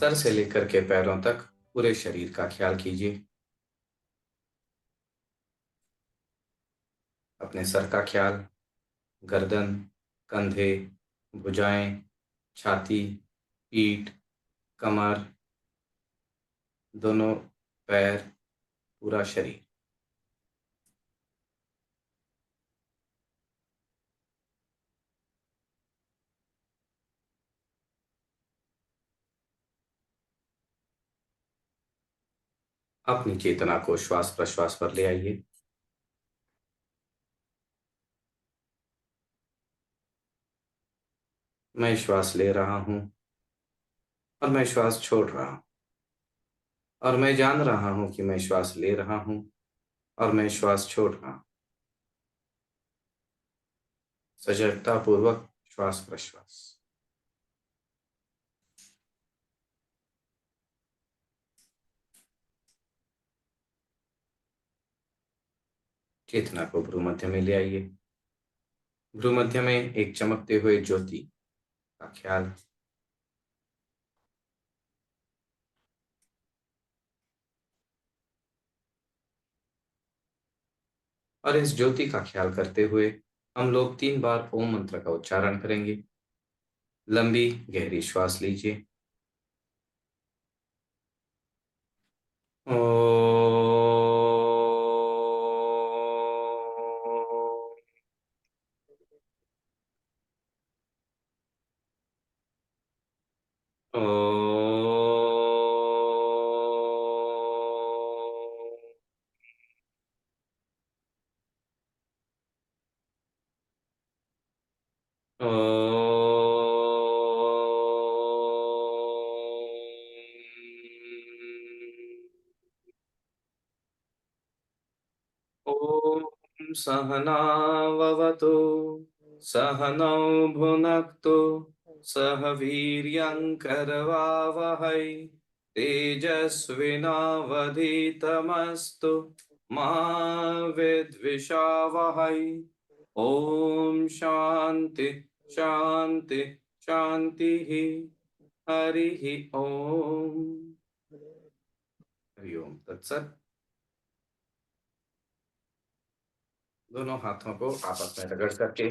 Sir से लेकर के पैरों तक पूरे शरीर का ख्याल कीजिए। अपने सर का ख्याल, गर्दन, कंधे, भुजाएं, छाती, पीठ, कमर, दोनों पैर, पूरा शरीर। अपनी चेतना को श्वास प्रश्वास पर ले आइए। मैं श्वास ले रहा हूं और मैं श्वास छोड़ रहा हूं, और मैं जान रहा हूं कि मैं श्वास ले रहा हूं और मैं श्वास छोड़ रहा हूं। सजगता पूर्वक श्वास प्रश्वास। चेतना को भ्रू मध्य में ले आइए। भ्रू मध्य में एक चमकते हुए ज्योति का ख्याल। और इस ज्योति का ख्याल करते हुए हम लोग 3 बार ओम मंत्र का उच्चारण करेंगे। लंबी गहरी श्वास लीजिए। ॐ सहनाववतु सहनौ भुनक्तु सह वीर्यङ्करवावहै तेजस्विनावधीतमस्तु मा विद्विषावहै। ॐ शान्ति शान्ति शान्तिः। हरिः ॐ। हरि ओम तत्सत। दोनों हाथों को आपस में रगड़ करके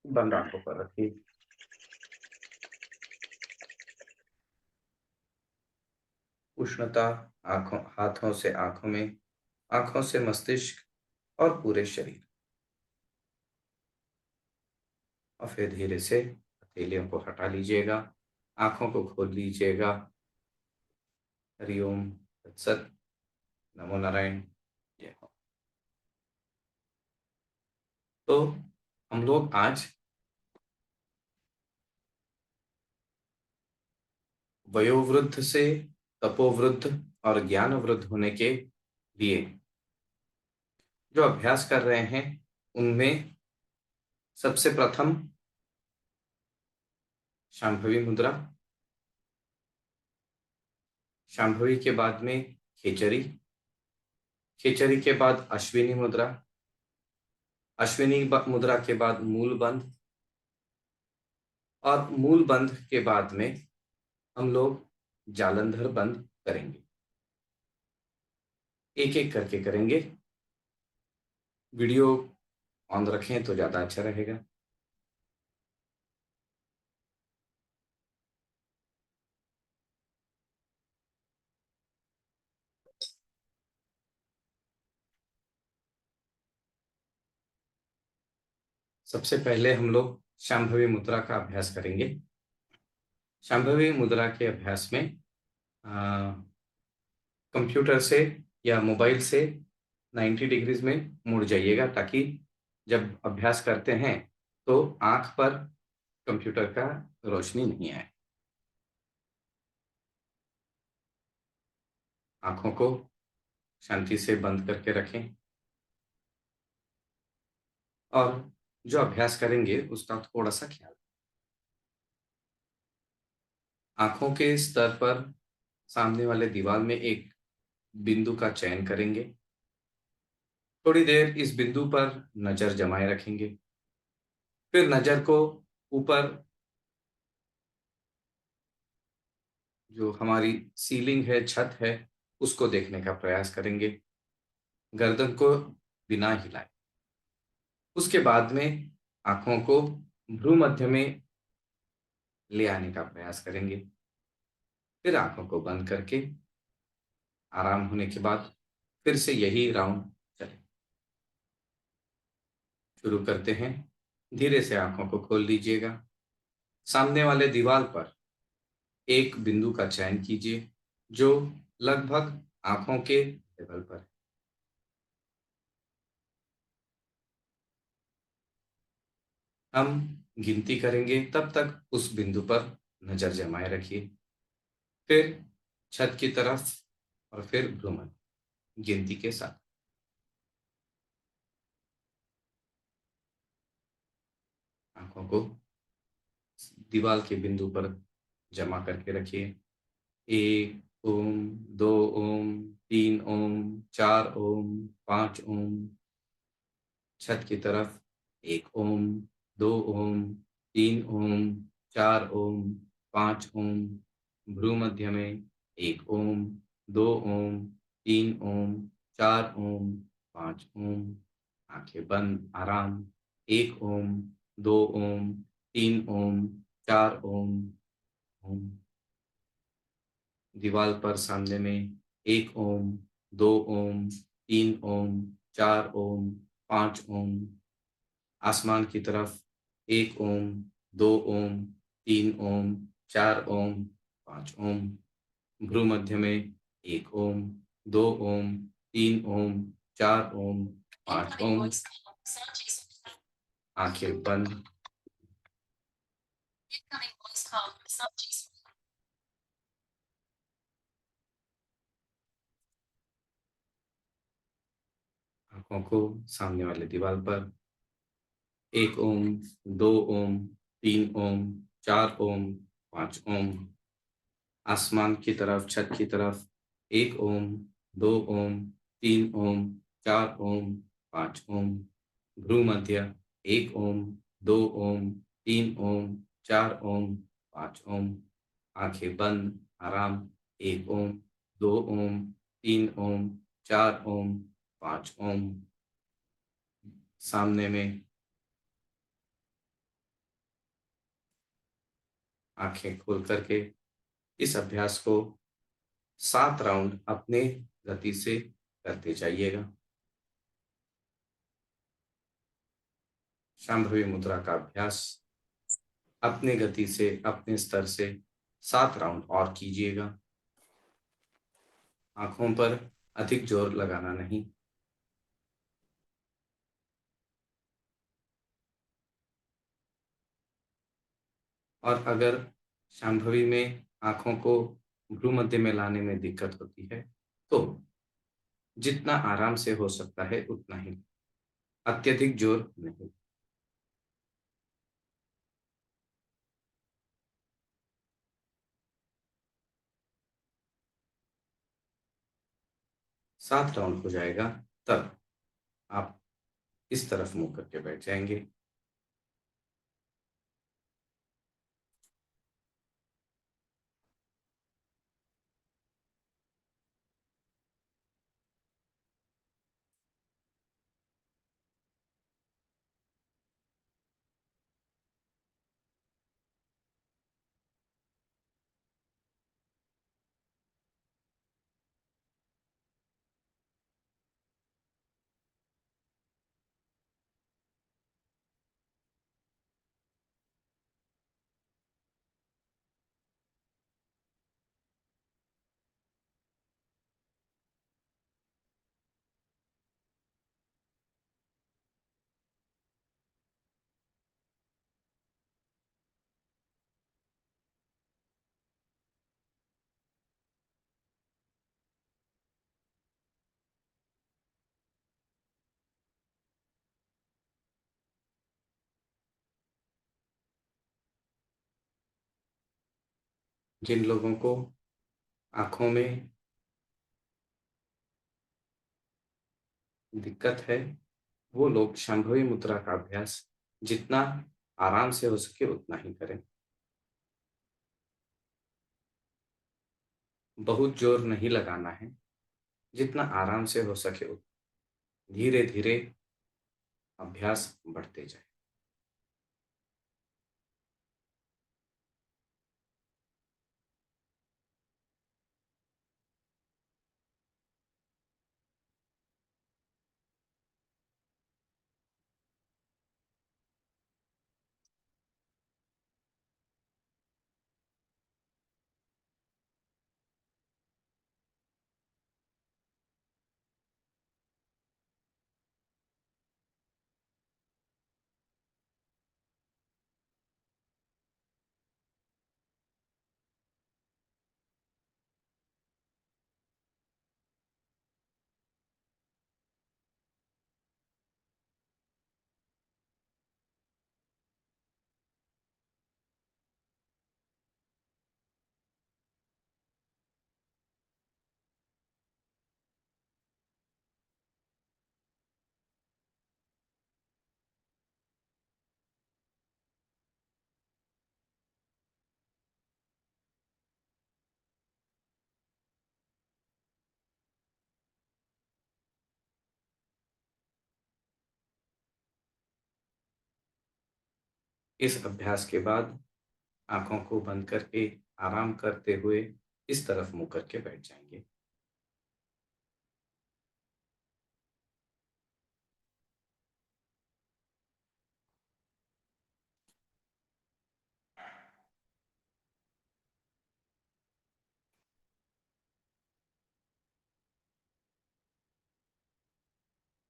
बंद आंखों पर रखिए। उष्णता आंखों हाथों से आंखों में, आंखों से मस्तिष्क और पूरे शरीर। और फिर धीरे से हथेलियों को हटा लीजिएगा, आंखों को खोल लीजिएगा। हरि ओम तत्सत। नमो नारायण। जय हो। तो हम लोग आज वयोवृद्ध से तपोवृद्ध और ज्ञान वृद्ध होने के लिए जो अभ्यास कर रहे हैं, उनमें सबसे प्रथम शांभवी मुद्रा, शांभवी के बाद में खेचरी, खेचरी के बाद अश्विनी मुद्रा, अश्विनी मुद्रा के बाद मूल बंध, और मूल बंध के बाद में हम लोग जालंधर बंद करेंगे। एक एक करके करेंगे। वीडियो ऑन रखें तो ज्यादा अच्छा रहेगा। सबसे पहले हम लोग शांभवी मुद्रा का अभ्यास करेंगे। शांभवी मुद्रा के अभ्यास में कंप्यूटर से या मोबाइल से 90 डिग्रीज में मुड़ जाइएगा, ताकि जब अभ्यास करते हैं तो आंख पर कंप्यूटर का रोशनी नहीं आए। आंखों को शांति से बंद करके रखें और जो अभ्यास करेंगे उसका थोड़ा सा ख्याल। आंखों के स्तर पर सामने वाले दीवार में एक बिंदु का चयन करेंगे। थोड़ी देर इस बिंदु पर नजर जमाए रखेंगे। फिर नजर को ऊपर जो हमारी सीलिंग है, छत है, उसको देखने का प्रयास करेंगे, गर्दन को बिना हिलाए। उसके बाद में आँखों को भ्रूमध्य में ले आने का प्रयास करेंगे। फिर आँखों को बंद करके आराम होने के बाद फिर से यही राउंड चलें। शुरू करते हैं। धीरे से आँखों को खोल लीजिएगा। सामने वाले दीवार पर एक बिंदु का चयन कीजिए, जो लगभग आँखों के लेवल पर है। हम गिनती करेंगे, तब तक उस बिंदु पर नज़र जमाए रखिए। फिर छत की तरफ और फिर भ्रूमध्य, गिनती के साथ। आँखों को दीवार के बिंदु पर जमा करके रखिए। 1 ओम, 2 ओम, 3 ओम, 4 ओम, 5 ओम। छत की तरफ 1 ओम, 2 ओम, 3 ओम, 4 ओम, 5 ओम। भ्रूमध्य में 1 ओम, 2 ओम, 3 ओम, 4 ओम, 5 ओम। आंखें बंद, आराम। 1 ओम, 2 ओम, 3 ओम, 4 ओम, ओम। दीवार पर सामने में 1 ओम, 2 ओम, 3 ओम, 4 ओम, 5 ओम। आसमान की तरफ 1 ओम, 2 ओम, 3 ओम, 4 ओम, 5 ओम। भ्रूमध्य में 1 ओम, 2 ओम, 3 ओम, 4 ओम, 5 ओम। आंखें बंद। आंखों को सामने वाले दीवार पर 1 ओम, 2 ओम, 3 ओम, 4 ओम, 5 ओम। आसमान की तरफ, छत की तरफ 1 ओम, 2 ओम, 3 ओम, 4 ओम, 5 ओम। भ्रूमध्य 1 ओम, 2 ओम, 3 ओम, 4 ओम, 5 ओम। आंखें बंद, आराम। 1 ओम, 2 ओम, 3 ओम, 4 ओम, 5 ओम। सामने में आंखें खोल करके इस अभ्यास को 7 राउंड अपने गति से करते जाइएगा। शांभवी मुद्रा का अभ्यास अपने गति से, अपने स्तर से 7 राउंड और कीजिएगा। आंखों पर अधिक जोर लगाना नहीं। और अगर शांभवी में आंखों को भ्रूमध्य में लाने में दिक्कत होती है, तो जितना आराम से हो सकता है उतना ही, अत्यधिक जोर नहीं। 7 राउंड हो जाएगा, तब आप इस तरफ मुंह करके बैठ जाएंगे। जिन लोगों को आंखों में दिक्कत है, वो लोग शांभवी मुद्रा का अभ्यास जितना आराम से हो सके उतना ही करें। बहुत जोर नहीं लगाना है, जितना आराम से हो सके धीरे धीरे अभ्यास बढ़ते जाए। इस अभ्यास के बाद आंखों को बंद करके आराम करते हुए इस तरफ मुंह करके बैठ जाएंगे।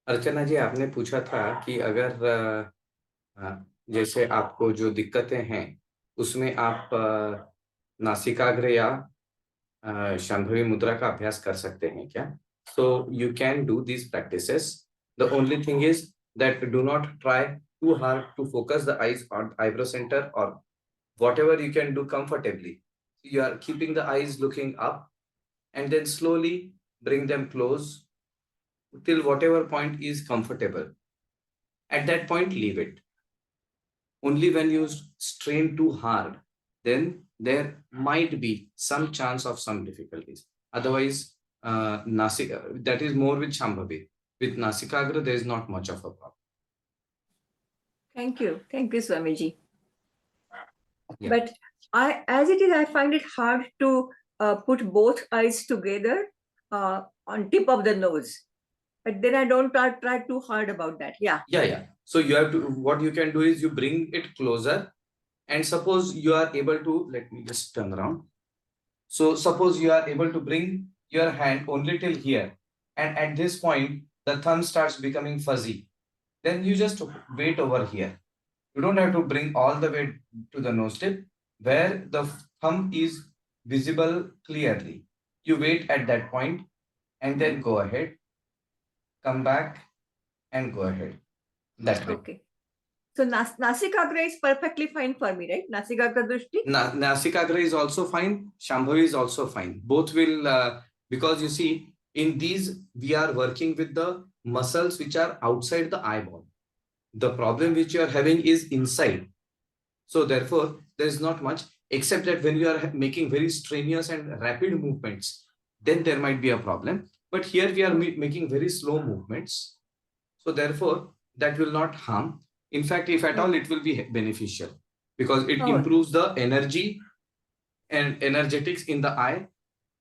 अर्चना जी, आपने पूछा था कि अगर जैसे आपको जो दिक्कतें हैं उसमें आप नासिकाग्र या शांभवी मुद्रा का अभ्यास कर सकते हैं क्या? So you can do these practices. The only thing is that do not try too hard to focus the eyes on eyebrow centre और whatever you can do comfortably. You are keeping the eyes looking up and then slowly bring them close till whatever point is comfortable. At that point, leave it. Only when you strain too hard, then there might be some chance of some difficulties. Otherwise, Nasika, that is more with Shambhavi. With Nasikagra, there is not much of a problem. Thank you. Thank you, Swamiji. Yeah. But as it is, I find it hard to put both eyes together on tip of the nose. But then I don't try too hard about that. Yeah. Yeah. So you have to, what you can do is you bring it closer, and suppose you are able to, let me just turn around. So suppose you are able to bring your hand only till here, and at this point, the thumb starts becoming fuzzy. Then you just wait over here. You don't have to bring all the way to the nose tip where the thumb is visible clearly. You wait at that point and then go ahead, come back and go ahead. That way. Okay. So Nasikagra is perfectly fine for me, right? Nasikagra Drushti? Nasikagra is also fine. Shambhavi is also fine. Both will, because you see, in these, we are working with the muscles which are outside the eyeball. The problem which you are having is inside. So therefore, there is not much, except that when you are making very strenuous and rapid movements, then there might be a problem. But here we are making very slow movements. So therefore, that will not harm. In fact, if at all, it will be beneficial because it improves the energy and energetics in the eye.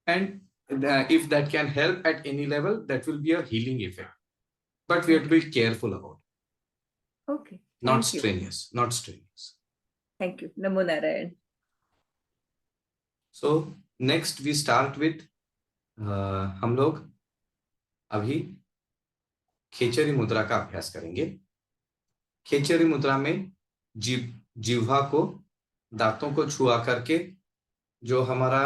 And if that can help at any level, that will be a healing effect. But we have to be careful about it. Okay. Not strenuous, not strenuous. Thank you. Namo Narayan. So next we start with हम लोग अभी खेचरी मुद्रा का अभ्यास करेंगे। खेचरी मुद्रा में जिह्वा को दांतों को छुआ करके जो हमारा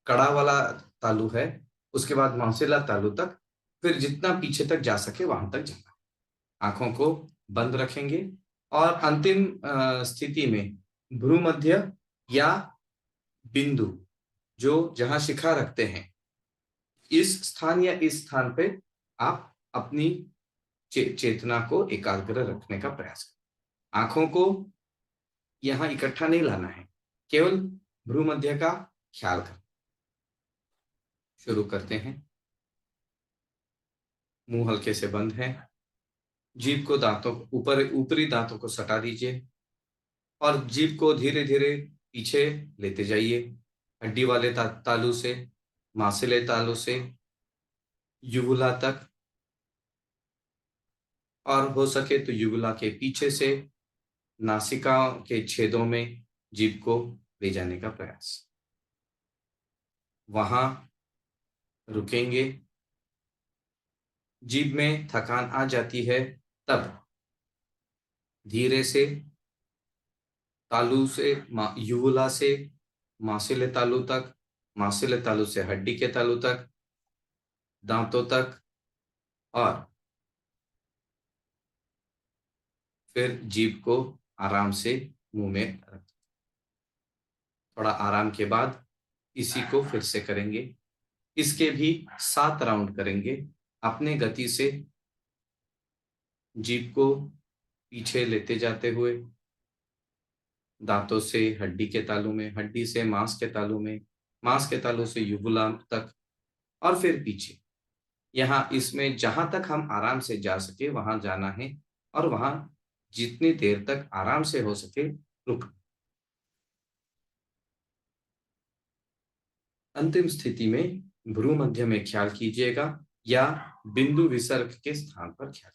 कड़ा वाला तालु है उसके बाद मांसेला तालु तक, फिर जितना पीछे तक जा सके वहां तक जाना। आंखों को बंद रखेंगे और अंतिम स्थिति में भ्रूमध्य या बिंदु जो जहां शिखा रखते हैं इस स्थान या इस स्थान पे आप अपनी चेतना को एकाग्र रखने का प्रयास करें। आंखों को यहां इकट्ठा नहीं लाना है, केवल भ्रूमध्य का ख्याल करें। शुरू करते हैं। मुंह हल्के से बंद है। जीभ को दांतों ऊपरी दांतों को सटा दीजिए और जीभ को धीरे धीरे पीछे लेते जाइए। हड्डी वाले तालू से, मांसले तालू से युवुला तक, और हो सके तो युवुला के पीछे से नासिका के छेदों में जीभ को ले जाने का प्रयास। वहां रुकेंगे। जीभ में थकान आ जाती है तब धीरे से तालू से युवुला से मांसले तालू तक, मांसले तालू से हड्डी के तालू तक, दांतों तक, और फिर जीभ को आराम से मुंह में रख। थोड़ा आराम के बाद इसी को फिर से करेंगे। इसके भी 7 राउंड करेंगे। अपने गति से जीभ को पीछे लेते जाते हुए, दांतों से हड्डी के तालू में, हड्डी से मांस के तालू में, मांस के तालू से युवुला तक, और फिर पीछे। यहाँ इसमें जहां तक हम आराम से जा सके वहां जाना है, और वहां जितनी देर तक आराम से हो सके रुक। अंतिम स्थिति में भ्रू मध्य में ख्याल कीजिएगा या बिंदु विसर्ग के स्थान पर ख्याल।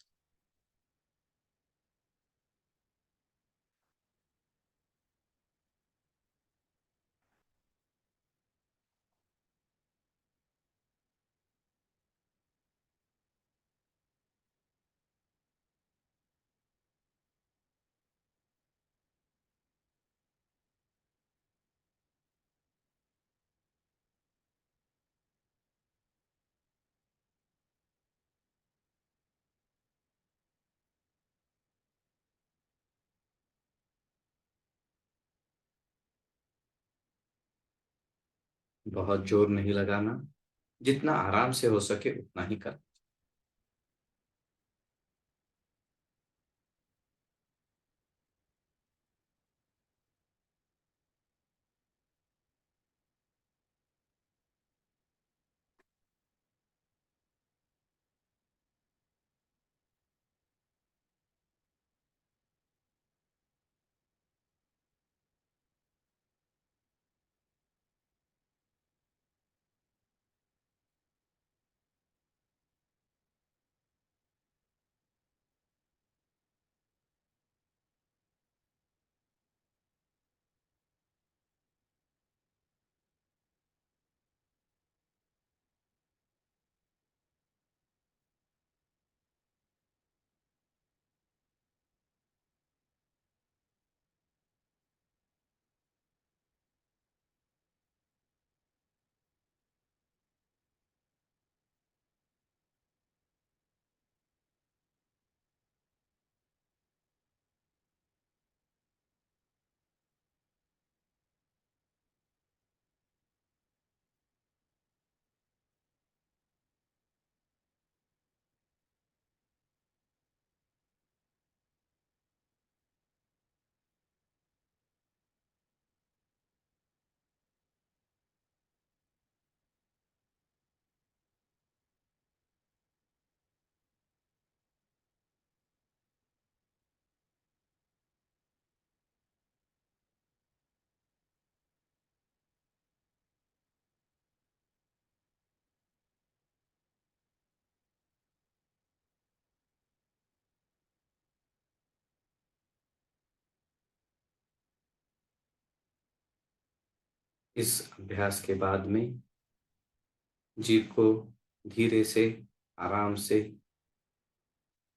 बहुत जोर नहीं लगाना, जितना आराम से हो सके उतना ही कर। इस अभ्यास के बाद में जीभ को धीरे से, आराम से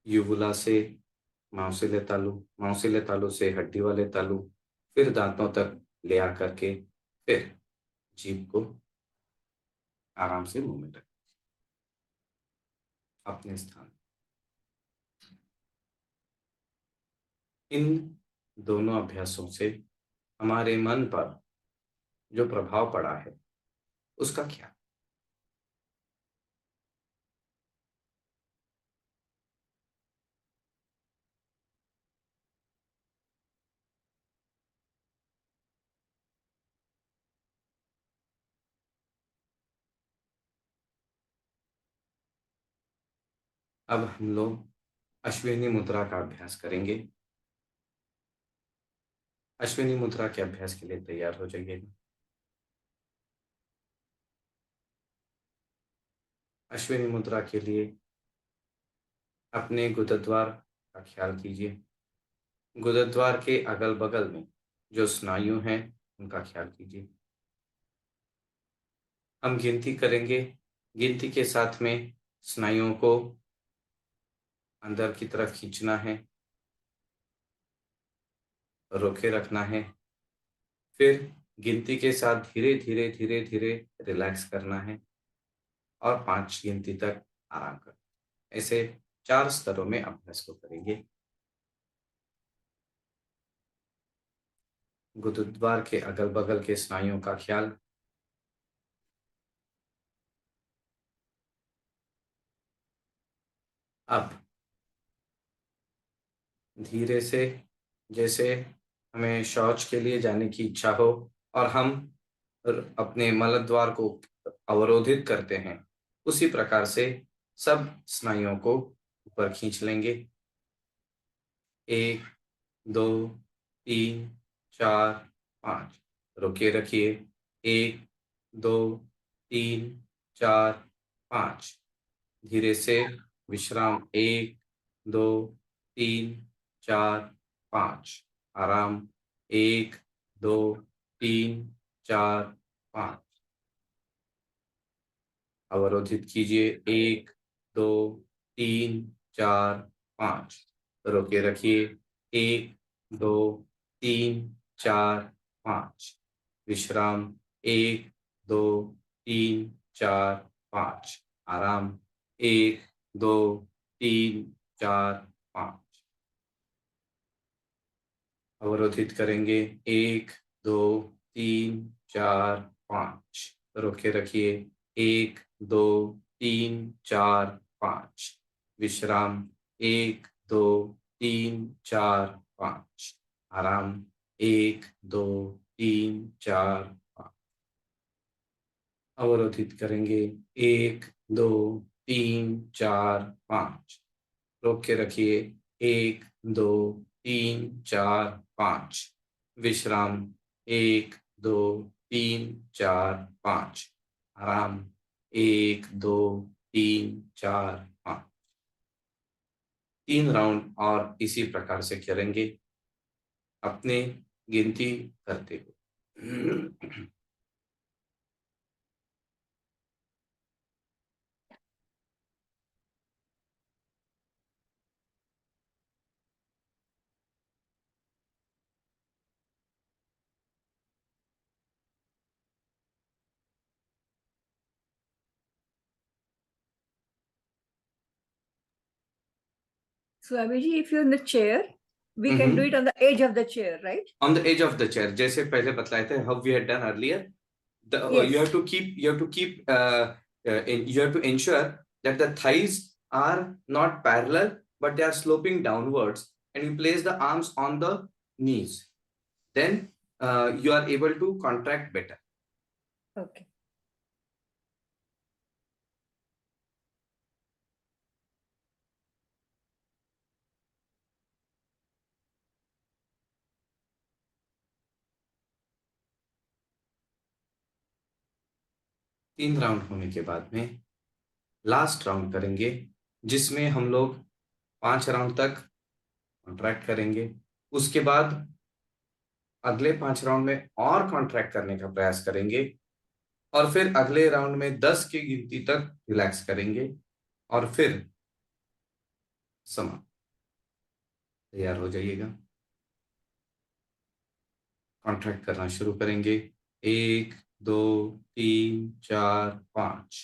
युवुला से मांसले तालू से हड्डी वाले तालू, फिर दांतों तक ले आकर के फिर जीभ को आराम से मुंह में रख अपने स्थान। इन दोनों अभ्यासों से हमारे मन पर जो प्रभाव पड़ा है उसका क्या? अब हम लोग अश्विनी मुद्रा का अभ्यास करेंगे। अश्विनी मुद्रा के अभ्यास के लिए तैयार हो जाइएगा। अश्विनी मुद्रा के लिए अपने गुदद्वार का ख्याल कीजिए। गुदद्वार के अगल बगल में जो स्नायु हैं उनका ख्याल कीजिए। हम गिनती करेंगे, गिनती के साथ में स्नायुओं को अंदर की तरफ खींचना है, रोके रखना है, फिर गिनती के साथ धीरे धीरे धीरे धीरे रिलैक्स करना है और 5 गिनती तक आराम करना है। ऐसे 4 स्तरों में अभ्यास को करेंगे। गुदद्वार के अगल बगल के स्नायुओं का ख्याल, अब धीरे से, जैसे हमें शौच के लिए जाने की इच्छा हो और हम अपने मलद्वार को अवरोधित करते हैं, उसी प्रकार से सब स्नायुओं को ऊपर खींच लेंगे। 1 2 3 4 5, रोके रखिए। 1 2 3 4 5, धीरे से विश्राम। 1 2 3 4 5, आराम। 1 2 3 4 5, अवरोधित कीजिए। 1 2 3 4 5, रोके रखिए। 1 2 3 4 5, विश्राम। 1 2 3 4 5, आराम। 1 2 3 4 5, अवरोधित करेंगे। 1 2 3 4 5, रोके रखिए। 1 2 3 4 5, विश्राम। 1 2 3 4 5, आराम। 1 2 3 4 5, अवरोधित करेंगे। 1 2 3 4 5, रोक के रखिए। 1 2 3 4 5, विश्राम। 1 2 3 4 5, आराम। 1 2 3 4 5, 3 राउंड और इसी प्रकार से करेंगे अपने गिनती करते हुए। So, Abhiji, if you're in the chair, we can do it on the edge of the chair, right? On the edge of the chair, जैसे पहले बतलाए थे, how we had done earlier. Yes. You have to keep you have to ensure that the thighs are not parallel but they are sloping downwards, and you place the arms on the knees. Then you are able to contract better. Okay. तीन round होने के बाद में last round करेंगे, जिसमें हम लोग 5 round तक कॉन्ट्रैक्ट करेंगे। उसके बाद अगले 5 राउंड में और कॉन्ट्रैक्ट करने का प्रयास करेंगे और फिर अगले राउंड में 10 की गिनती तक रिलैक्स करेंगे और फिर समाप्त। तैयार हो जाइएगा। कॉन्ट्रैक्ट करना शुरू करेंगे। 1 2 3 4 5,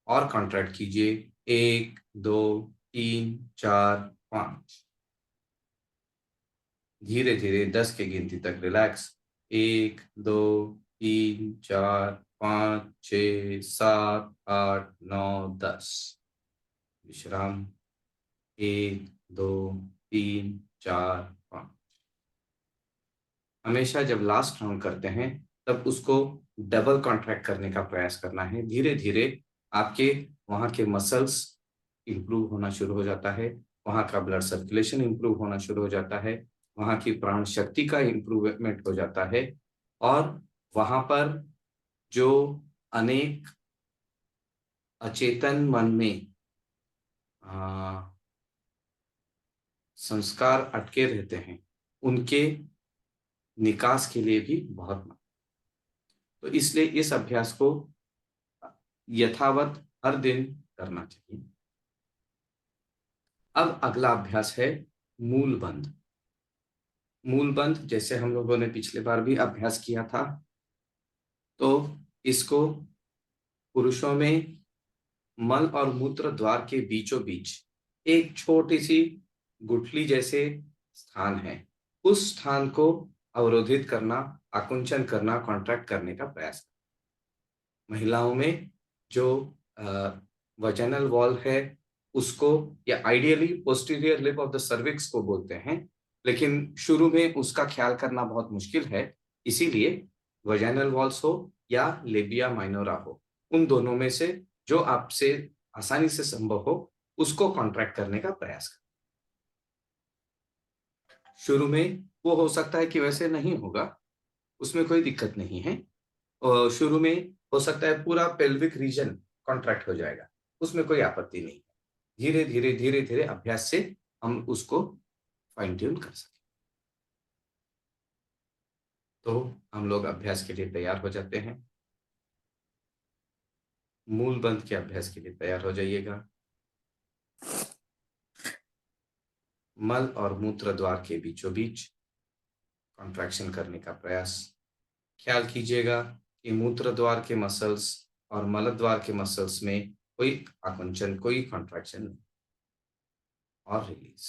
और कॉन्ट्रैक्ट कीजिए। 1 2 3 4 5, धीरे धीरे 10 के गिनती तक रिलैक्स। 1 2 3 4 5 6 7 8 9 10, विश्राम। 1 2 3 4 5। हमेशा जब लास्ट राउंड करते हैं तब उसको डबल कॉन्ट्रैक्ट करने का प्रयास करना है। धीरे धीरे आपके वहां के मसल्स इंप्रूव होना शुरू हो जाता है, वहाँ का ब्लड सर्कुलेशन इंप्रूव होना शुरू हो जाता है, वहाँ की प्राण शक्ति का इंप्रूवमेंट हो जाता है, और वहाँ पर जो अनेक अचेतन मन में संस्कार अटके रहते हैं, उनके निकास के लिए भी बहुत तो इसलिए इस अभ्यास को यथावत हर दिन करना चाहिए। अब अगला अभ्यास है मूल बंध। मूल बंध जैसे हम लोगों ने पिछले बार भी अभ्यास किया था, तो इसको पुरुषों में मल और मूत्र द्वार के बीचों बीच एक छोटी सी गुठली जैसे स्थान है, उस स्थान को अवरोधित करना, आकुंचन करना, कॉन्ट्रैक्ट करने का प्रयास। महिलाओं में जो वजाइनल वॉल है उसको, या ideally posterior lip of the cervix को बोलते हैं, लेकिन शुरू में उसका ख्याल करना बहुत मुश्किल है, इसीलिए वजाइनल वॉल्स हो या लेबिया माइनोरा हो, उन दोनों में से जो आपसे आसानी से संभव हो उसको कॉन्ट्रैक्ट करने का प्रयास करें। शुरू में वो हो सकता है कि वैसे नहीं होगा, उसमें कोई दिक्कत नहीं है। शुरू में हो सकता है पूरा पेल्विक रीजन कॉन्ट्रैक्ट हो जाएगा, उसमें कोई आपत्ति नहीं है। धीरे धीरे धीरे धीरे अभ्यास से हम उसको फाइन ट्यून कर सकें। तो हम लोग अभ्यास के लिए तैयार हो जाते हैं। मूल बंध के अभ्यास के लिए तैयार हो जाइएगा। मल और मूत्र द्वार के बीचों बीच कॉन्ट्रैक्शन करने का प्रयास। ख्याल कीजिएगा कि मूत्र द्वार के मसल्स और मल द्वार के मसल्स में कोई आकुंचन, कोई कॉन्ट्रैक्शन नहीं, और रिलीज,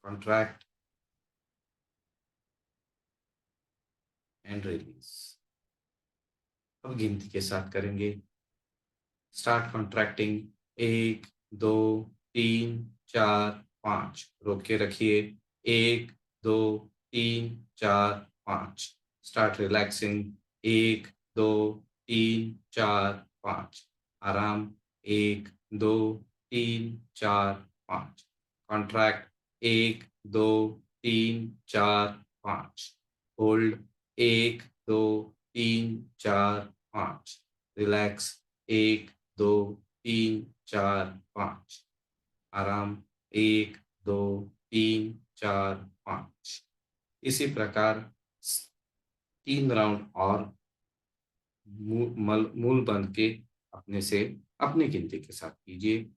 कॉन्ट्रैक्ट एंड रिलीज। अब गिनती के साथ करेंगे। Start contracting. 1 2 3 4 5। रोक के रखिए। 1 2 3 4 5। Start relaxing. 1 2 3 4 5। आराम। 1 2 3 4 5। कॉन्ट्रैक्ट। 1 2 3 4 5। होल्ड। 1 2 3 4 5। रिलैक्स। 1 2 3 4 5। आराम। 1 2 3 4 5। इसी प्रकार 3 राउंड और मूल बंध के अपने से अपनी गिनती के साथ कीजिए।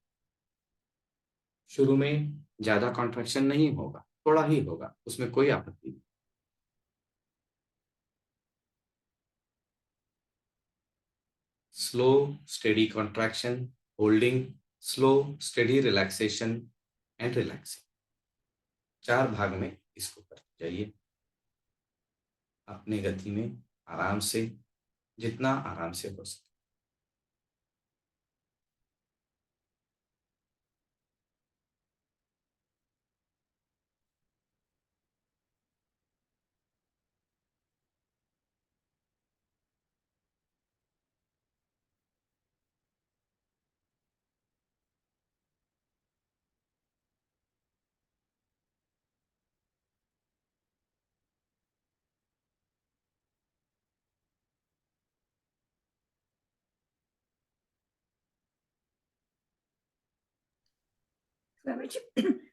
शुरू में ज्यादा कॉन्ट्रैक्शन नहीं होगा, थोड़ा ही होगा, उसमें कोई आपत्ति नहीं। Slow steady contraction, holding, slow steady relaxation and relaxing, 4 भाग में इसको करते जाइए अपनी गति में, आराम से, जितना आराम से हो सके।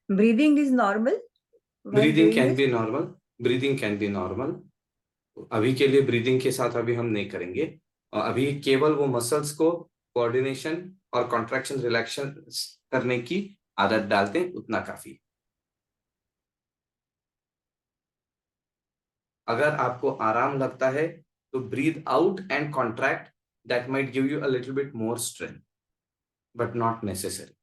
Breathing is normal while breathing doing can this? B normal. Breathing can be normal. अभी के लिए ब्रीदिंग के साथ अभी हम नहीं करेंगे, और अभी केवल वो मसल्स को कोऑर्डिनेशन और कॉन्ट्रैक्शन रिलैक्शन करने की आदत डालते हैं, उतना काफी है। अगर आपको आराम लगता है तो breathe out and contract, that might give you a little bit more strength, but not necessary.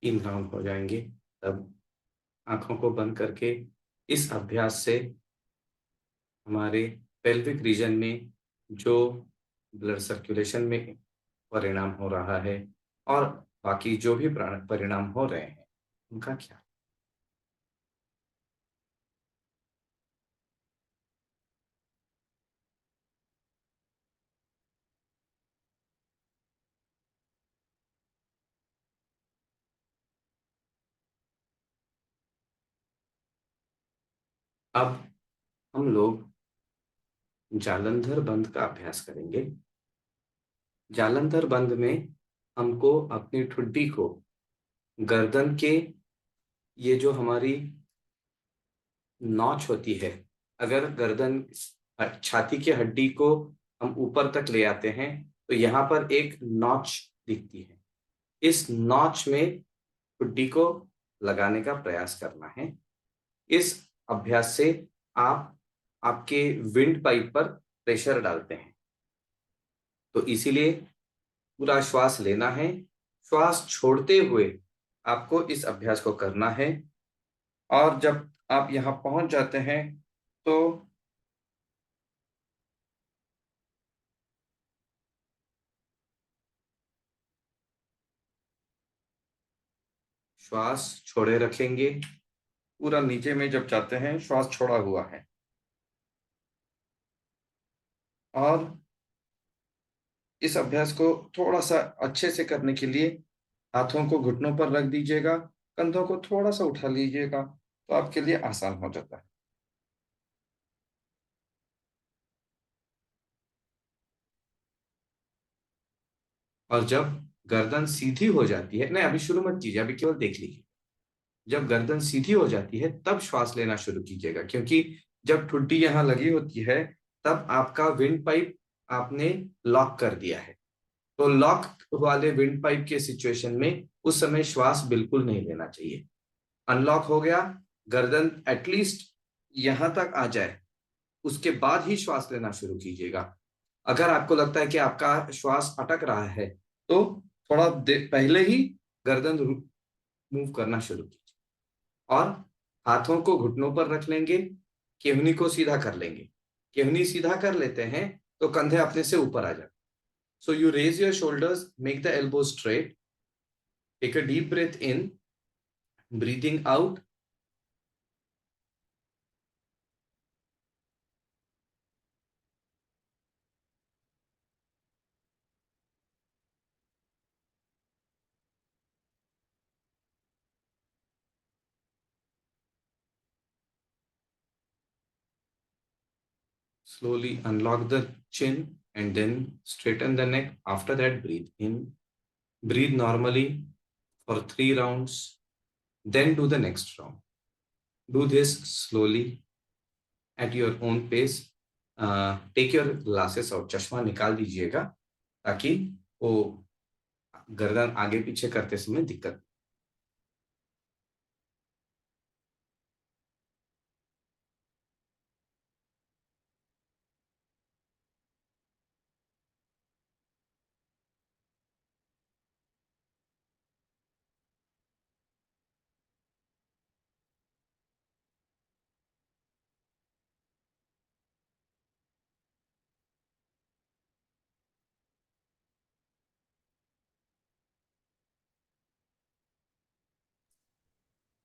3 round हो जाएंगे, तब आंखों को बंद करके इस अभ्यास से हमारे पेल्विक रीजन में जो ब्लड सर्कुलेशन में परिणाम हो रहा है और बाकी जो भी परिणाम हो रहे हैं उनका क्या। अब हम लोग जालंधर बंद का अभ्यास करेंगे। जालंधर बंद में हमको अपनी ठुड्डी को गर्दन के, ये जो हमारी नॉच होती है, अगर गर्दन छाती की हड्डी को हम ऊपर तक ले आते हैं तो यहाँ पर एक नॉच दिखती है। इस नॉच में ठुड्डी को लगाने का प्रयास करना है। इस अभ्यास से आप आपके विंड पाइप पर प्रेशर डालते हैं, तो इसीलिए पूरा श्वास लेना है, श्वास छोड़ते हुए आपको इस अभ्यास को करना है। और जब आप यहाँ पहुंच जाते हैं तो श्वास छोड़े रखेंगे। पूरा नीचे में जब जाते हैं श्वास छोड़ा हुआ है, और इस अभ्यास को थोड़ा सा अच्छे से करने के लिए हाथों को घुटनों पर रख दीजिएगा, कंधों को थोड़ा सा उठा लीजिएगा, तो आपके लिए आसान हो जाता है। और जब गर्दन सीधी हो जाती है, नहीं अभी शुरू मत कीजिए, अभी केवल देख लीजिए। जब गर्दन सीधी हो जाती है तब श्वास लेना शुरू कीजिएगा, क्योंकि जब ठुड्डी यहाँ लगी होती है तब आपका विंड पाइप आपने लॉक कर दिया है। तो लॉक वाले विंड पाइप के सिचुएशन में उस समय श्वास बिल्कुल नहीं लेना चाहिए। अनलॉक हो गया, गर्दन एटलीस्ट यहां तक आ जाए, उसके बाद ही श्वास लेना शुरू कीजिएगा। अगर आपको लगता है कि आपका श्वास अटक रहा है तो थोड़ा पहले ही गर्दन मूव करना शुरू कीजिए, और हाथों को घुटनों पर रख लेंगे, केहनी को सीधा कर लेंगे। केहनी सीधा कर लेते हैं तो कंधे अपने से ऊपर आ जाते। So you raise your shoulders, make the elbows straight, take a deep breath in, breathing out. Slowly unlock the chin and then straighten the neck. After that, breathe in. Breathe normally for 3 rounds. Then do the next round. Do this slowly at your own pace. Take your glasses out. चश्मा निकाल दीजिएगा ताकि वो गर्दन आगे पीछे करते समय दिक्कत।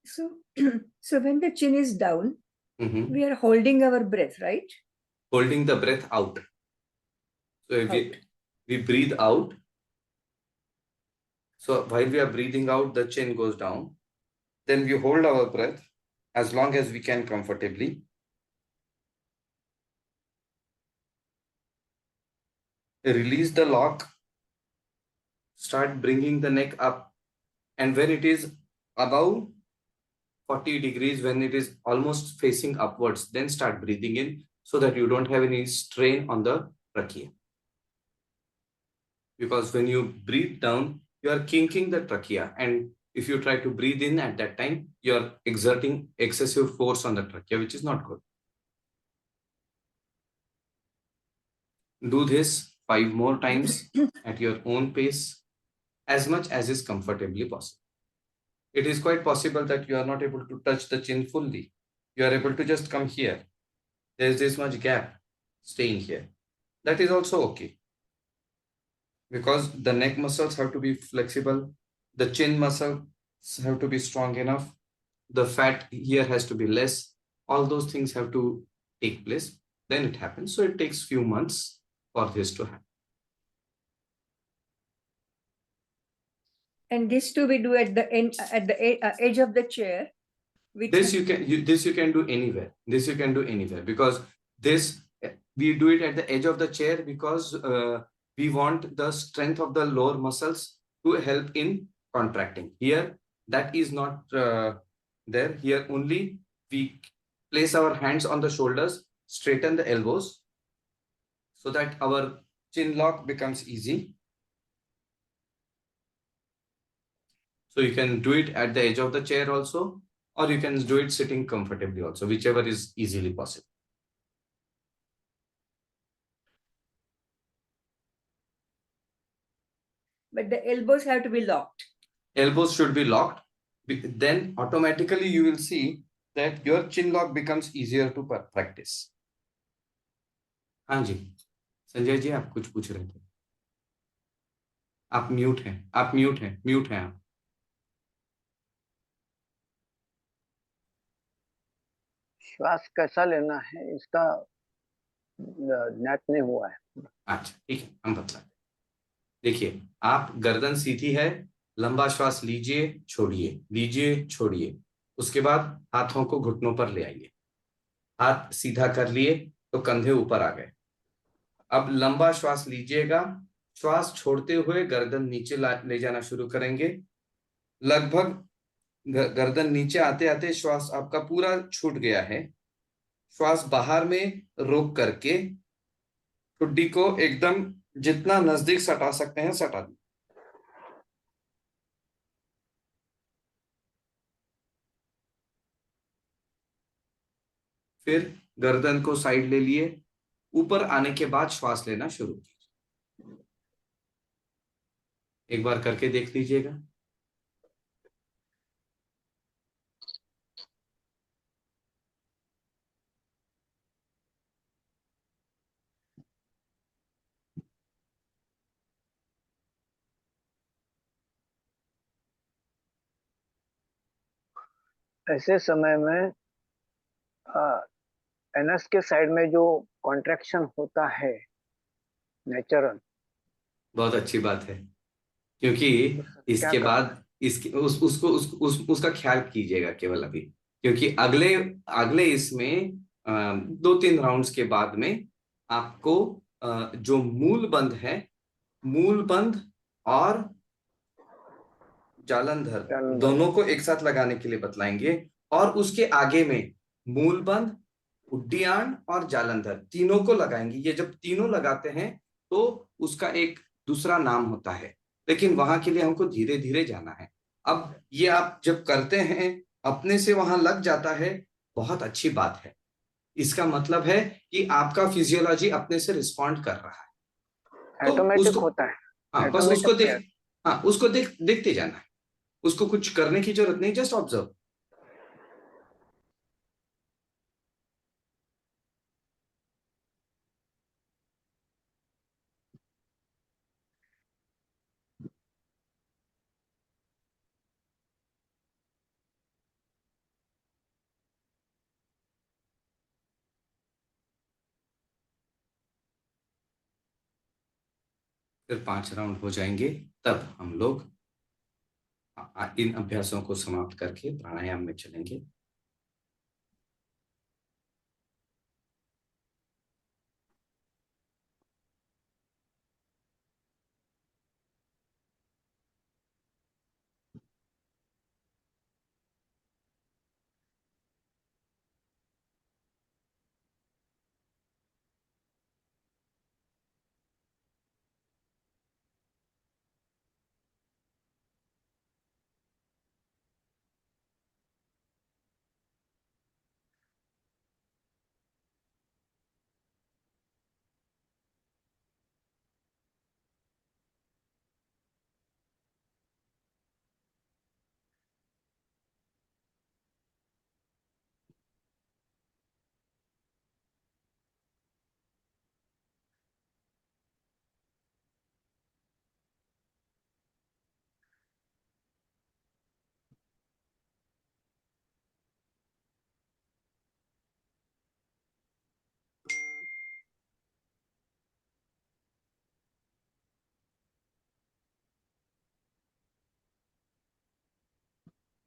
So, so when the chin is down, Mhm. we are holding our breath, right? Holding the breath out. So if Out. we breathe out, so while we are breathing out, the chin goes down. Then we hold our breath as long as we can comfortably. Release the lock. Start bringing the neck up. And when it is above 40 degrees, when it is almost facing upwards, then start breathing in so that you don't have any strain on the trachea. Because when you breathe down, you are kinking the trachea. And if you try to breathe in at that time, you are exerting excessive force on the trachea, which is not good. Do this 5 more times at your own pace, as much as is comfortably possible. it is quite possible that you are not able to touch the chin fully. You are able to just come here. There's this much gap staying here. That is also okay, because the neck muscles have to be flexible, the chin muscles have to be strong enough, the fat here has to be less. All those things have to take place. Then it happens. So it takes few months for this to happen. And this too we do at the end, at the edge of the chair. This you can do anywhere. This you can do anywhere, because this we do it at the edge of the chair because we want the strength of the lower muscles to help in contracting. Here that is not there. Here only we place our hands on the shoulders, straighten the elbows so that our chin lock becomes easy. So you can do it at the edge of the chair also, or you can do it sitting comfortably also, whichever is easily possible. But the elbows have to be locked. Elbows should be locked. Then automatically you will see that your chin lock becomes easier to practice. हाँ जी, संजय जी आप कुछ पूछ रहे थे. आप mute हैं, mute हैं आप. श्वास कैसा लेना है इसका ज्ञात नहीं हुआ है. अच्छा ठीक है, हम बतलाते. देखिए, आप गर्दन सीधी है, लंबा श्वास लीजिए छोड़िए. उसके बाद हाथों को घुटनों पर ले आइए. हाथ सीधा कर लिए तो कंधे ऊपर आ गए. अब लंबा श्वास लीजिएगा. श्वास छोड़ते हुए गर्दन नीचे ले जाना शुरू करेंगे. लगभग गर्दन नीचे आते आते श्वास आपका पूरा छूट गया है. श्वास बाहर में रोक करके ठुड्डी को एकदम जितना नजदीक सटा सकते हैं सटा दें. फिर गर्दन को साइड ले लिए. ऊपर आने के बाद श्वास लेना शुरू कीजिए. एक बार करके देख लीजिएगा. ऐसे समय में एनएस के साइड में जो कॉन्ट्रैक्शन होता है नेचुरल, बहुत अच्छी बात है, क्योंकि इसके बाद इसके उसका ख्याल कीजिएगा केवल अभी, क्योंकि अगले इसमें 2-3 राउंड्स के बाद में आपको जो मूल बंद है, मूल बंद और जालंधर दोनों को एक साथ लगाने के लिए बतलाएंगे. और उसके आगे में मूल बंद, उड्डीयान और जालंधर तीनों को लगाएंगे. ये जब तीनों लगाते हैं तो उसका एक दूसरा नाम होता है, लेकिन वहां के लिए हमको धीरे धीरे जाना है. अब ये आप जब करते हैं अपने से वहां लग जाता है, बहुत अच्छी बात है. इसका मतलब है कि आपका फिजियोलॉजी अपने से रिस्पॉन्ड कर रहा है. ऑटोमेटिक होता है. हाँ, बस उसको देखते जाना है. उसको कुछ करने की जरूरत नहीं, जस्ट ऑब्जर्व. फिर 5 राउंड हो जाएंगे, तब हम लोग इन अभ्यासों को समाप्त करके प्राणायाम में चलेंगे.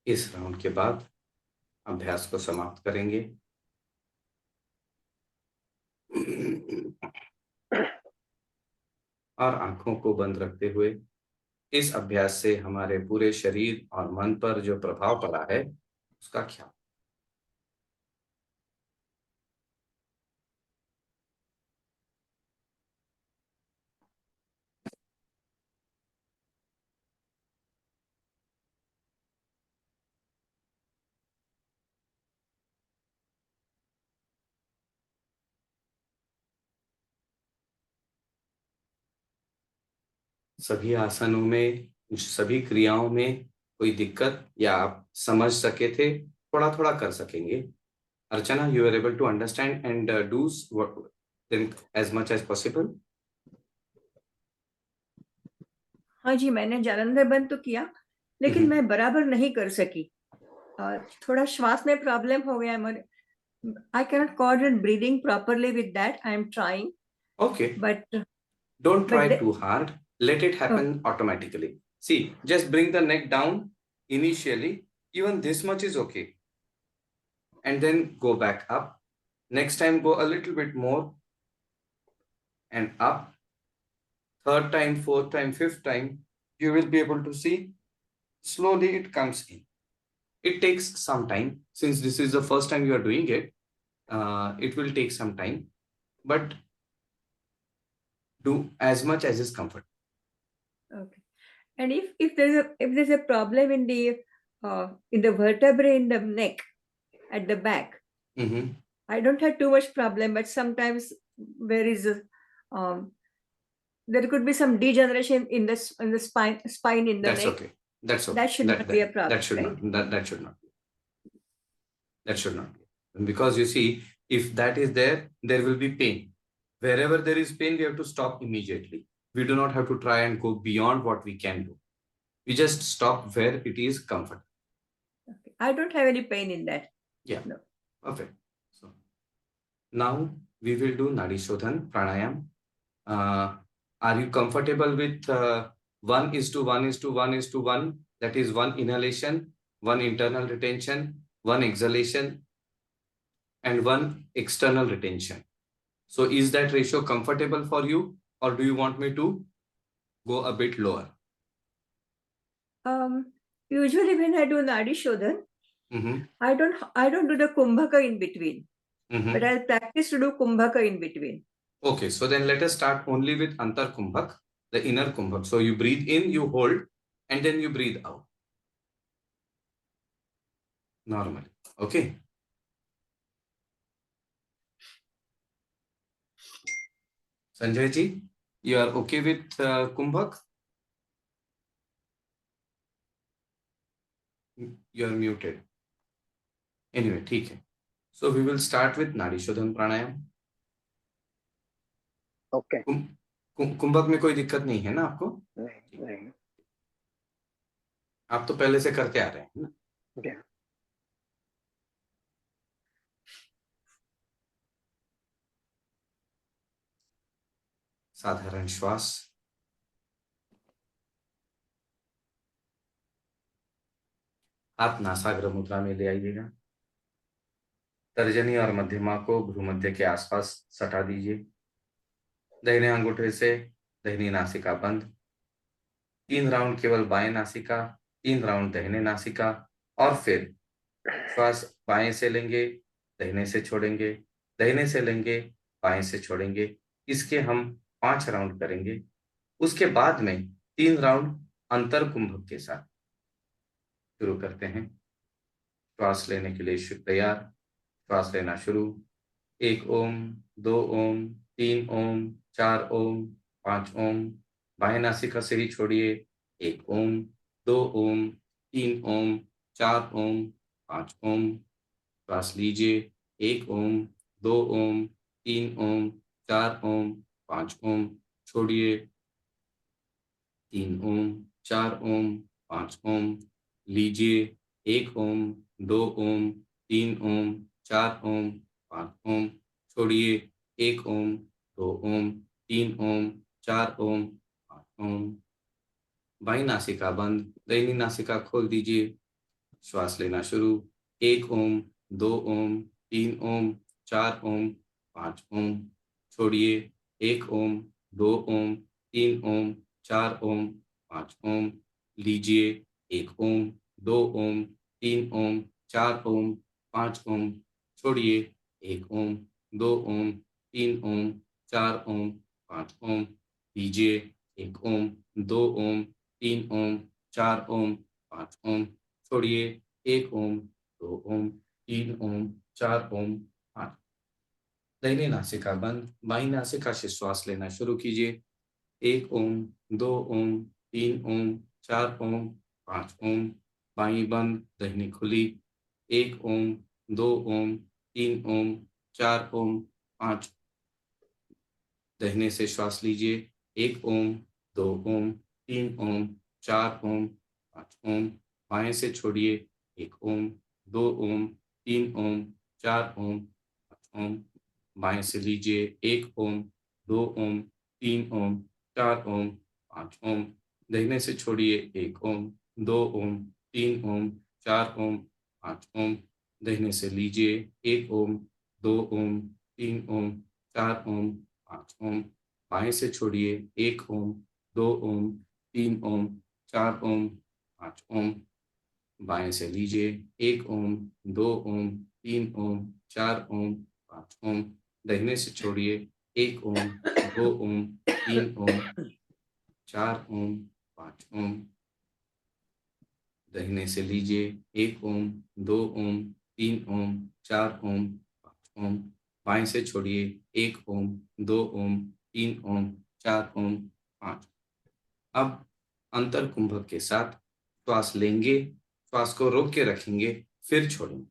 इस राउंड के बाद अभ्यास को समाप्त करेंगे। और आंखों को बंद रखते हुए इस अभ्यास से हमारे पूरे शरीर और मन पर जो प्रभाव पड़ा है उसका ख्याल। सभी आसनों में, सभी क्रियाओं में कोई दिक्कत या आप समझ सके थे, थोड़ा थोड़ा कर सकेंगे। अर्चना, you are able to understand and do them as much as possible? हाँ जी, मैंने जालंधर बंद तो किया, लेकिन मैं बराबर नहीं कर सकी। थोड़ा श्वास में प्रॉब्लम हो गया मुझे। I cannot coordinate breathing properly with that. I am trying, Okay, but don't try but too hard. Let it happen automatically. See, just bring the neck down initially. Even this much is okay. And then go back up. Next time, go a little bit more and up. Third time, fourth time, fifth time, you will be able to see slowly it comes in. It takes some time. Since this is the first time you are doing it, it will take some time, but do as much as is comfortable. okay. And if there's a problem in the vertebrae in the neck at the back, I don't have too much problem, but sometimes there is there could be some degeneration in the spine in the That's neck. okay. That's okay. That should not be a problem. That should right? not. That should not be. That should not be. Because you see, if that is there, there will be pain. Wherever there is pain, we have to stop immediately. We do not have to try and go beyond what we can do. We just stop where it is comfortable. Okay. I don't have any pain in that. Yeah. No. Perfect. So now we will do Nadi Shodhan Pranayam. Are you comfortable with 1:1:1:1? That is 1 inhalation, 1 internal retention, 1 exhalation, and 1 external retention. So is that ratio comfortable for you, or do you want me to go a bit lower? Usually when I do Nadi Shodhan, I don't do the Kumbhaka in between, but I'll practice to do Kumbhaka in between. Okay, so then let us start only with Antar Kumbhak, the inner Kumbhak. So you breathe in, you hold, and then you breathe out. Normally, okay? Sanjay ji, you are okay with Kumbhak? You are muted. Anyway, ठीक है. So we will start with Nadi Shodhan Pranayam. Okay. कुंभक में कोई दिक्कत नहीं है ना आपको? नहीं. आप तो पहले से करते आ रहे हैं ना? Yeah. साधारण श्वास. आप नासाग्र मुद्रा में ले आइएगा. तर्जनी और मध्यमा को भ्रूमध्य के आसपास सटा दीजिए. दाहिने अंगूठे से दाहिनी नासिका बंद. 3 राउंड केवल बाएं नासिका, 3 राउंड दाहिने नासिका, और फिर श्वास बाएं से लेंगे, दाहिने से छोड़ेंगे, दाहिने से लेंगे, बाएं से छोड़ेंगे. इसके हम 5 राउंड करेंगे. उसके बाद में 3 राउंड अंतर कुंभक के साथ शुरू करते हैं. श्वास लेने के लिए तैयार. श्वास लेना शुरू. 1 ओम, 2 ओम, 3 ओम, 4 ओम, 5 ओम. बाएं नासिका से ही छोड़िए. 1 ओम, 2 ओम, 3 ओम, 4 ओम, 5 ओम. श्वास लीजिए. 1 ओम, 2 ओम, 3 ओम, 4 ओम, 5 ओम. छोड़िए. 3 ओम, 4 ओम, 5 ओम. लीजिए. 1 ओम, 2 ओम, 3 ओम, 4 ओम, 5 ओम. छोड़िए. 1 ओम, 2 ओम, 3 ओम, 4 ओम, 5 ओम. बाईं नासिका बंद, दाहिनी नासिका खोल दीजिए. श्वास लेना शुरू। 1 ओम, 2 ओम, 3 ओम, 4 ओम, 5 ओम। छोड़िए। 1 ओम, 2 ओम, 3 ओम, 4 ओम, 5 ओम। लीजिए। 1 ओम, 2 ओम, 3 ओम, 4 ओम, 5 ओम। छोड़िए। 1 ओम, 2 ओम, 3 ओम, 4 ओम, 5 ओम। लीजिए। 1 ओम, 2 ओम, 3 ओम, 4 ओम, 5 ओम। छोड़िए। 1 ओम, 2 ओम, 3 ओम, 4 ओम, 5। दाहिनी नासिका बंद, बाईं नासिका से श्वास लेना शुरू कीजिए। 1 ओम, 2 ओम, 3 ओम, 4 ओम, 5 ओम। बाईं बंद, दाहिनी खुली। 1 ओम, 2 ओम, 3 ओम, 4 ओम, 5। दाहिने से श्वास लीजिए। 1 ओम, 2 ओम, 3 ओम, 4 ओम, 5 ओम। बाएं से छोड़िए। 1 ओम, 2 ओम, 3 ओम, 4 ओम, 5 ओम। बाएं से लीजिए। 1 ओम, 2 ओम, 3 ओम, 4 ओम, 5 ओम। दाहिने से छोड़िए। 1 ओम, 2 ओम, 3 ओम, 4 ओम, 5 ओम। दाहिने से लीजिए। 1 ओम, 2 ओम, 3 ओम, 4 ओम, 5 ओम। बाएं से छोड़िए। 1 ओम, 2 ओम, 3 ओम, 4 ओम, 5 ओम। बाएं से लीजिए। 1 ओम, 2 ओम, 3 ओम, 4 ओम, 5 ओम। दाहिने से छोड़िए। 1 ओम, 2 ओम, 3 ओम, 4 ओम, 5 ओम। दाहिने से लीजिए। 1 ओम, 2 ओम, 3 ओम, 4 ओम, 5 ओम। बाएं से छोड़िए। 1 ओम, 2 ओम, 3 ओम, 4 ओम, 5। अब अंतर कुंभक के साथ श्वास लेंगे, श्वास को रोक के रखेंगे, फिर छोड़ेंगे।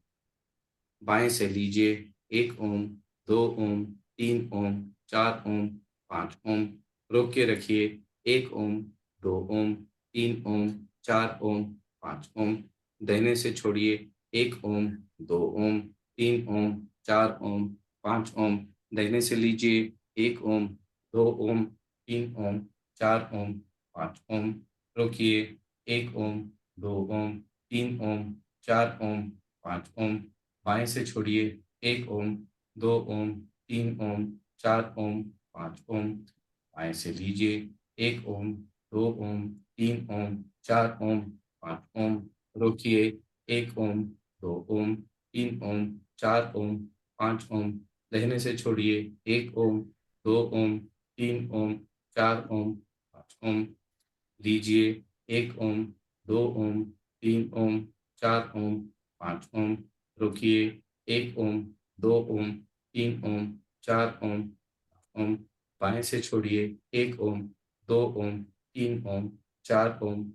बाएं से लीजिए। 1 ओम, 2 ओम, 3 ओम, 4 ओम, 5 ओम। रोक के रखिए। 1 ओम, 2 ओम, 3 ओम, 4 ओम, 5 ओम। दाहिने से छोड़िए। 1 ओम, 2 ओम, 3 ओम, 4 ओम, 5 ओम। दाहिने से लीजिए। 1 ओम, 2 ओम, 3 ओम, 4 ओम, 5 ओम। रोकिए। 1 ओम, 2 ओम, 3 ओम, 4 ओम, 5 ओम। बाएं से छोड़िए। 1 ओम, 2 ओम, 3 ओम, 4 ओम, 5 ओम। बाएं से लीजिए। 1 ओम, 2 ओम, 3 ओम, 4 ओम, 5 ओम। रोकिए। 1 ओम, 2 ओम, 3 ओम, 4 ओम, 5 ओम। दाहिने से छोड़िए। 1 ओम, 2 ओम, 3 ओम, 4 ओम, 5 ओम। लीजिए। 1 ओम, 2 ओम, 3 ओम, 4 ओम, 5 ओम। रुकिए। 1 ओम, 2 ओम, 3 ओम, 4 ओम, 5 ओम। बाएं से छोड़िए। 1 ओम, 2 ओम, 3 ओम, 4 ओम।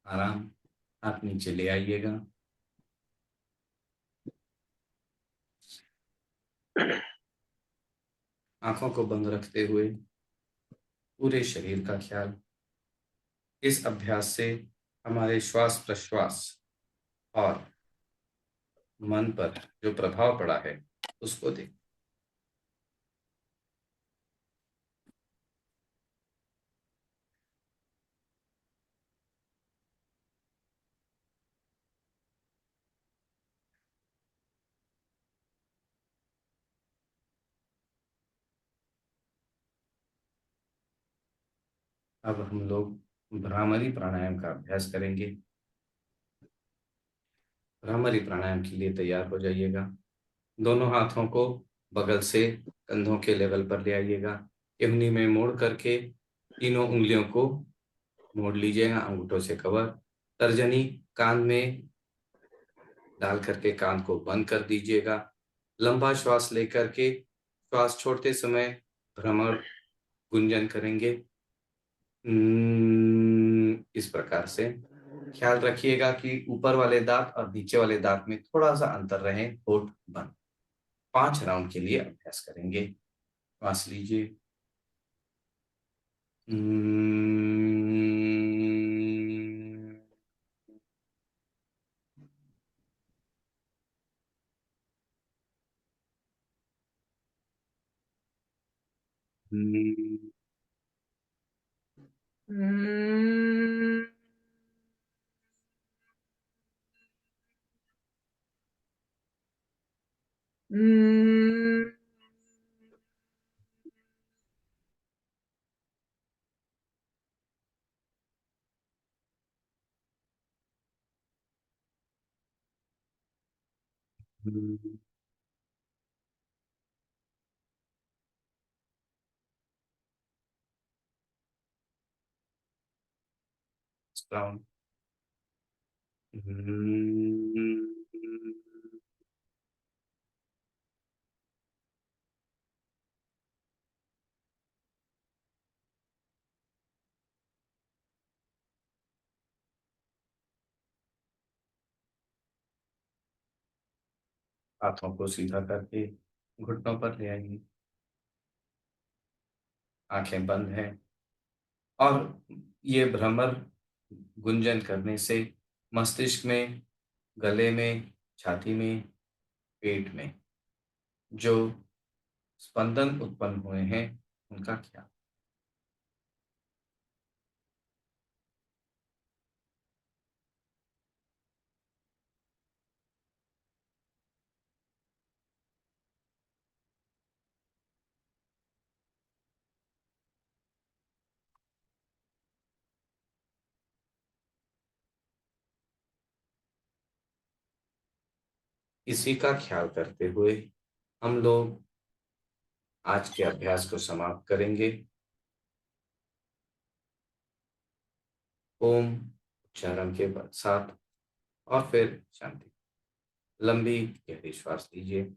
आराम। हाथ नीचे ले आइएगा। आंखों को बंद रखते हुए पूरे शरीर का ख्याल। इस अभ्यास से हमारे श्वास प्रश्वास और मन पर जो प्रभाव पड़ा है उसको देख। अब हम लोग भ्रामरी प्राणायाम का अभ्यास करेंगे। भ्रामरी प्राणायाम के लिए तैयार हो जाइएगा। दोनों हाथों को बगल से कंधों के लेवल पर ले आइएगा। इमली में मोड़ करके तीनों उंगलियों को मोड़ लीजिएगा, अंगूठों से कवर। तर्जनी कान में डाल करके कान को बंद कर दीजिएगा। लंबा श्वास लेकर के श्वास छोड़ते समय भ्रमर गुंजन करेंगे। इस प्रकार से ख्याल रखिएगा कि ऊपर वाले दांत और नीचे वाले दांत में थोड़ा सा अंतर रहे, होठ बंद। 5 राउंड के लिए अभ्यास करेंगे। श्वास लीजिए। down. हाथों को सीधा करके घुटनों पर ले आइए। आंखें बंद हैं और ये भ्रमर गुंजन करने से मस्तिष्क में, गले में, छाती में, पेट में जो स्पंदन उत्पन्न हुए हैं उनका क्या? इसी का ख्याल करते हुए हम लोग आज के अभ्यास को समाप्त करेंगे। ओम उच्चारण के साथ और फिर शांति। लंबी गहरी श्वास लीजिए।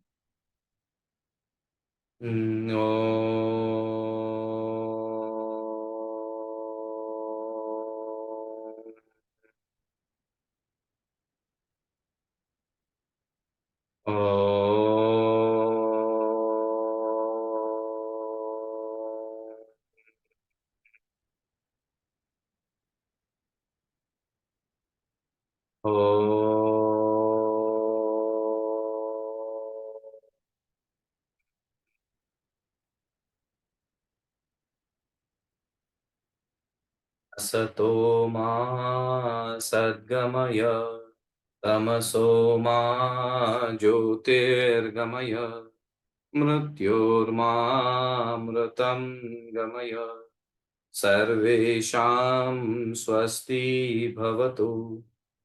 असतो मा सद्गमय तमसो मा ज्योतिर्गमय मृत्योर्मामृतं गमय। सर्वेषां स्वस्ति भवतु,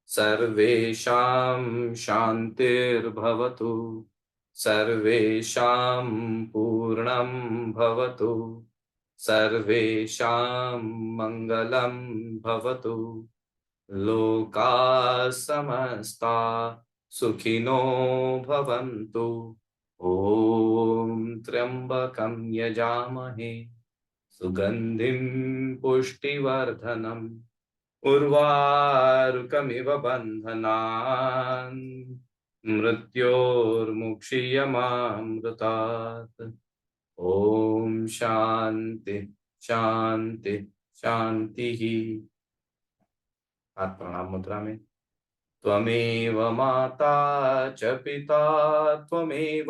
सर्वेषां शान्तिर्भवतु, सर्वेषां पूर्णं भवतु, सर्वेषां मङ्गलं भवतु। लोकाः समस्ता सुखिनो भवन्तु। ॐ त्र्यम्बकं यजामहे सुगन्धिं पुष्टिवर्धनम् उर्वारुकमिव बन्धनान् मृत्योर्मुक्षीयमामृतात्। ओम शांति शांति शांति। हाथ प्रणाम मुद्रा में। त्वमेव माता च पिता त्वमेव,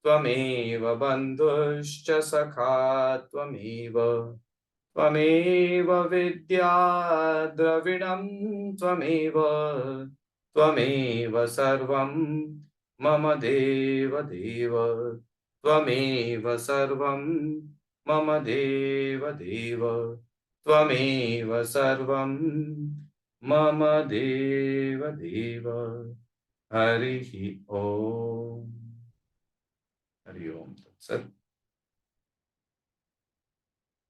त्वमेव बन्धुश्च सखा त्वमेव, त्वमेव विद्या द्रविणं त्वमेव, त्वमेव सर्वं मम देव देव, त्वमेव सर्वं मम देव देव, त्वमेव सर्वं मम देव देव। हरि ओम। हरि ओम तत्सत।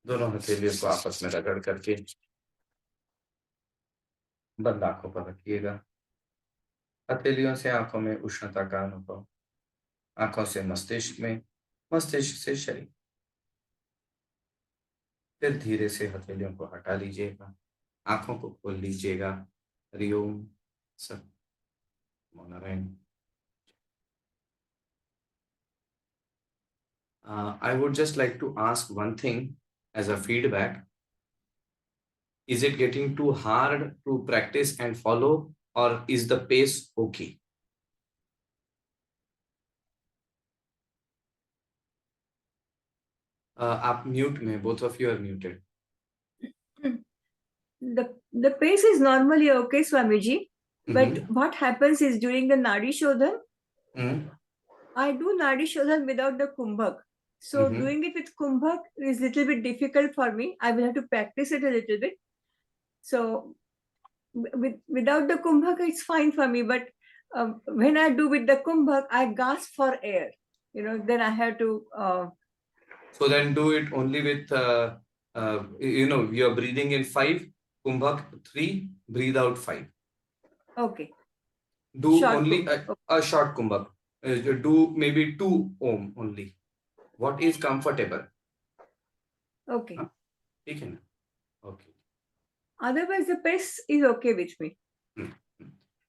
दोनों हथेलियों को आपस में रगड़ करके बंद आंखों पर रखिएगा। हथेलियों से आंखों में उष्णता का अनुभव, आंखों से मस्तिष्क में, मस्तिष्क से शरीर। फिर धीरे से हथेलियों को हटा लीजिएगा, आंखों को खोल लीजिएगा। हरिओम सत Narayan. I would just like to ask one thing as a feedback. Is it getting too hard to practice and follow, or is the pace okay? आप म्यूट में, both of you are muted. The pace is normally okay, Swamiji, but what happens is during the Nadi Shodhan, I do Nadi Shodhan without the Kumbhak. So doing it with Kumbhak is a little bit difficult for me. I will have to practice it a little bit. So without the Kumbhak, it's fine for me. But when I do with the Kumbhak, I gasp for air. Then I have to. So then do it only with, you're breathing in 5, Kumbhak 3, breathe out 5. Okay. Do short only Kumbhak. a short Kumbhak. Do maybe 2 Om only. What is comfortable? Okay. Okay. Okay. Otherwise, the pace is okay with me.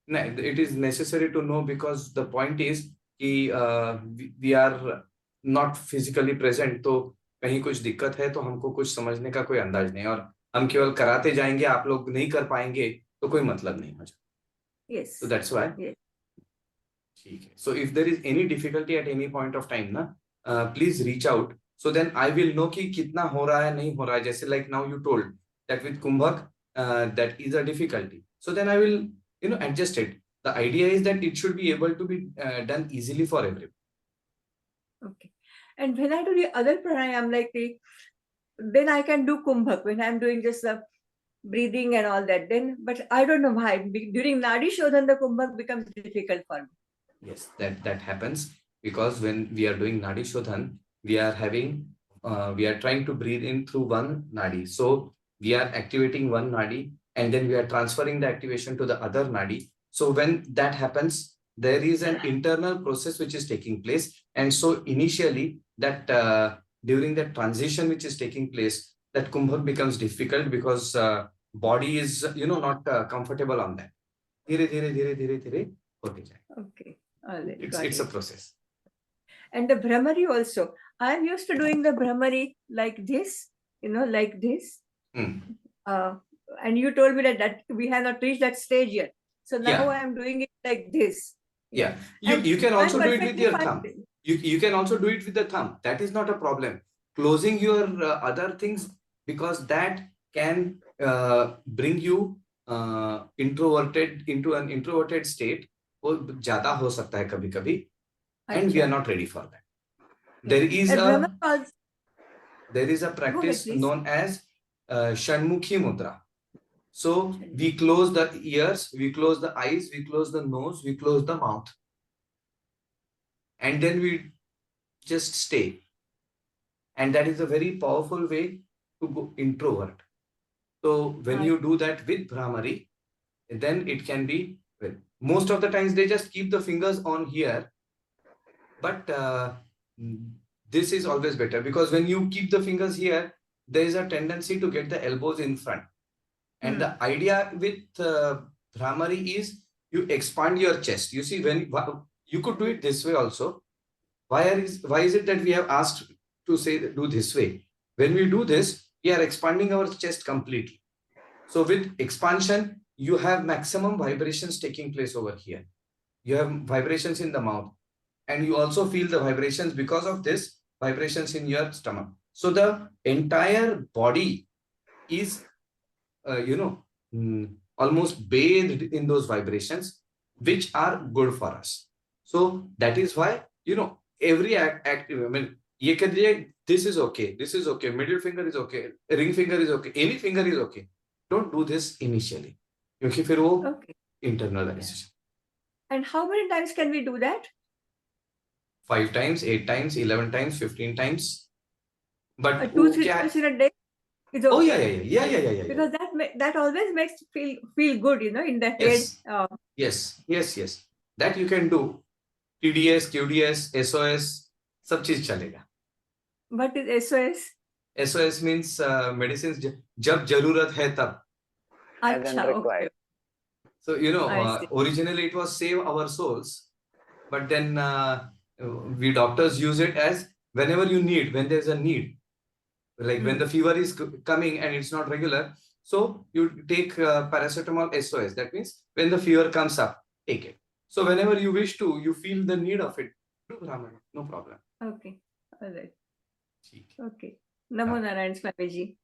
No, it is necessary to know because the point is we are not physically present, तो कहीं कुछ दिक्कत है तो हमको कुछ समझने का कोई अंदाज नहीं, और हम केवल कराते जाएंगे, आप लोग नहीं कर पाएंगे तो कोई मतलब नहीं हो जाता. Yes. So that's why. Yes. ठीक है. So if there is any difficulty at any point of time ना, please reach out. So then I will know कि कितना हो रहा है नहीं हो रहा है. जैसे like now you told that with Kumbhak that is a difficulty. So then I will adjust it. The idea is that it should be able to be done easily for everyone. Okay. And when I do the other pranayam, then I can do Kumbhak when I'm doing just the breathing and all that. Then, but I don't know why. During Nadi Shodhan, the Kumbhak becomes difficult for me. Yes, that happens because when we are doing Nadi Shodhan, we are trying to breathe in through one Nadi. So we are activating one Nadi and then we are transferring the activation to the other Nadi. So when that happens, there is an internal process which is taking place. And so initially that during that transition which is taking place, that Kumbhak becomes difficult because body is not comfortable on that. Dhire, dhire, dhire, dhire, dhire, hote jai. Okay. All right. It's a process. And the Brahmari also. I'm used to doing the Brahmari like this, like this. And you told me that we have not reached that stage yet. So now I am doing it like this. Yeah. You can also do it with your thumb. You can also do it with the thumb. That is not a problem. Closing your other things, because that can bring you into an introverted state. वो ज़्यादा हो सकता है कभी-कभी, and we are not ready for that. There is a practice known as Shanmukhi Mudra. So we close the ears, we close the eyes, we close the nose, we close the mouth, and then we just stay. And that is a very powerful way to go introvert. So when you do that with Brahmari, then it can be, most of the times they just keep the fingers on here, but this is always better because when you keep the fingers here, there is a tendency to get the elbows in front. And the idea with Brahmari is you expand your chest. You see, when you could do it this way also. Why is it that we have asked to do this way? When we do this, we are expanding our chest completely. So with expansion, you have maximum vibrations taking place over here. You have vibrations in the mouth, and you also feel the vibrations because of this vibrations in your stomach. So the entire body is, almost bathed in those vibrations, which are good for us. So that is why, every active, this is okay, middle finger is okay, ring finger is okay, any finger is okay. Don't do this initially. क्योंकि फिर वो internalization. And how many times can we do that? 5 times, 8 times, 11 times, 15 times. But 2-3 times in a day is okay. Oh yeah. Because that always makes feel good, in the head. Yes. That you can do. TDS, QDS, SOS, सब चीज चलेगा. What is SOS? SOS means medicines जब जरूरत है तब. Okay. So originally it was save our souls, but then we doctors use it as whenever you need, when there's a need, like when the fever is coming and it's not regular, so you take paracetamol SOS. That means when the fever comes up, take it. So whenever you wish to, you feel the need of it, do Brahmari, no problem. Okay, all right. Okay. Namo Narayan Swamiji.